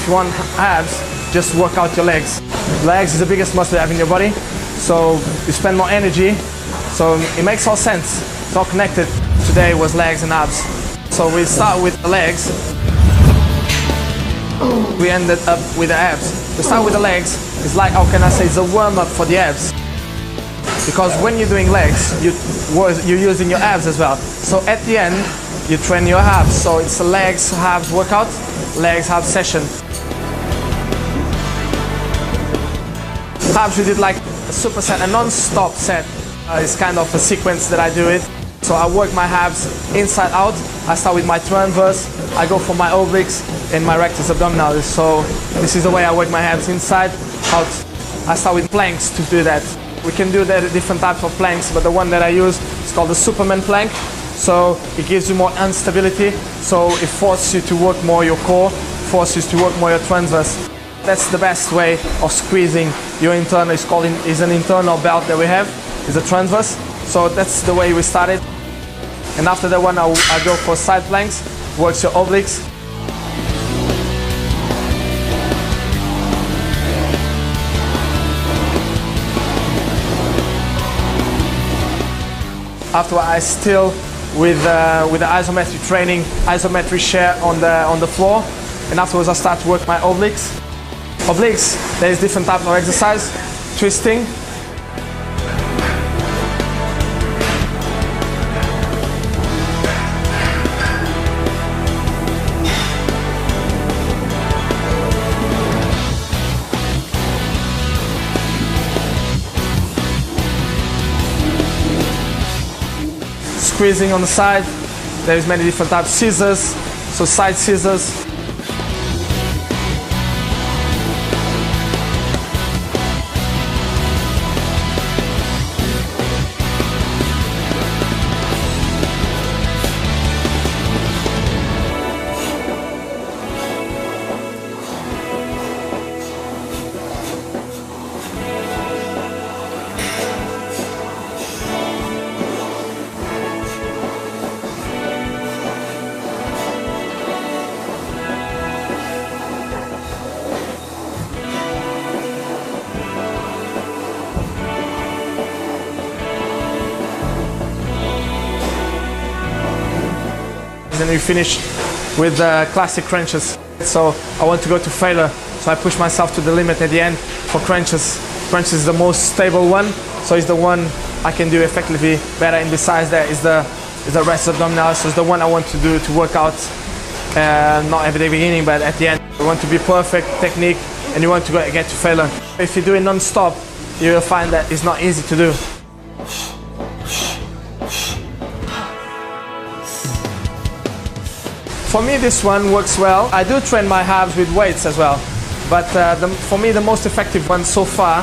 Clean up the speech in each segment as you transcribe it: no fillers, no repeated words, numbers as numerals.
if you want abs, just work out your legs. Legs is the biggest muscle you have in your body, so you spend more energy, so it makes all sense. It's all connected. Today was legs and abs. So we start with the legs, we ended up with the abs. We start with the legs, it's like, how can I say, it's a warm-up for the abs. Because when you're doing legs, you're using your abs as well. So at the end, you train your abs. So it's a legs, abs workout, legs, abs session. Abs we did like a superset, a non-stop set. It's kind of a sequence that I do it. So I work my abs inside out. I start with my transverse, I go for my obliques and my rectus abdominalis. So this is the way I work my abs inside, out. I start with planks to do that. We can do that different types of planks, but the one that I use is called the Superman plank. So it gives you more instability. So it forces you to work more your core, forces you to work more your transverse. That's the best way of squeezing your internal. It's an internal belt that we have. It's a transverse. So that's the way we started. And after that one, I go for side planks, works your obliques. After I still with the isometric training, isometric share on the floor, and afterwards I start to work my obliques. Obliques, there is different types of exercise, twisting, squeezing on the side. There is many different types. Scissors, so side scissors. And then we finish with classic crunches. So I want to go to failure, so I push myself to the limit at the end for crunches. Crunches is the most stable one, so it's the one I can do effectively better, and besides that is the rest abdominal, so it's the one I want to do to work out, not at the beginning but at the end. You want to be perfect technique and you want to get to failure. If you do it non-stop, you will find that it's not easy to do. For me, this one works well. I do train my abs with weights as well, but for me the most effective one so far,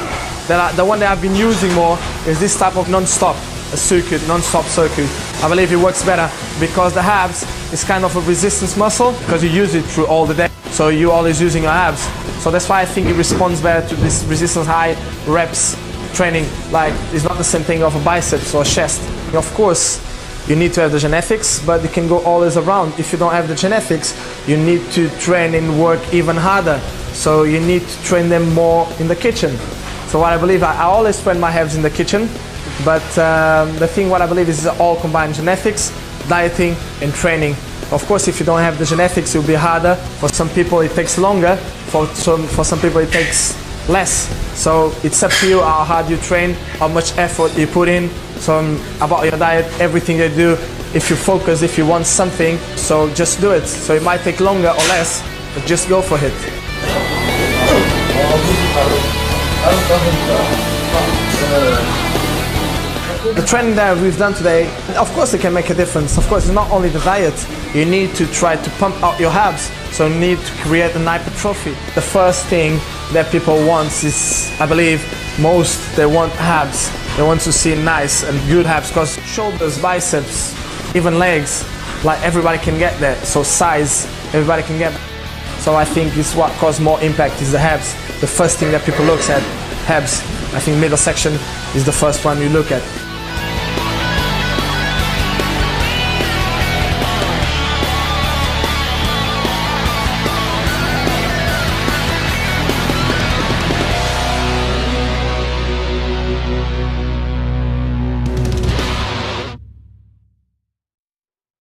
the one that I've been using more, is this type of non-stop circuit, non-stop circuit. I believe it works better because the abs is kind of a resistance muscle because you use it through all the day, so you're always using your abs. So that's why I think it responds better to this resistance high reps training. Like, it's not the same thing of a biceps or a chest. Of course, you need to have the genetics, but you can go always around. If you don't have the genetics, you need to train and work even harder. So you need to train them more in the kitchen. So what I believe, I always train my abs in the kitchen, but the thing what I believe is all combined: genetics, dieting and training. Of course, if you don't have the genetics, it will be harder. For some people it takes longer, for some people it takes less. So it's up to you how hard you train, how much effort you put in. So about your diet, everything you do, if you focus, if you want something, so just do it. So it might take longer or less, but just go for it. The training that we've done today, of course it can make a difference. Of course, it's not only the diet. You need to try to pump out your abs, so you need to create an hypertrophy. The first thing that people want is, I believe, they want abs. They want to see nice and good abs, because shoulders, biceps, even legs, like everybody can get there. So size, everybody can get. So I think it's what causes more impact is the abs. The first thing that people look at, abs. I think middle section is the first one you look at.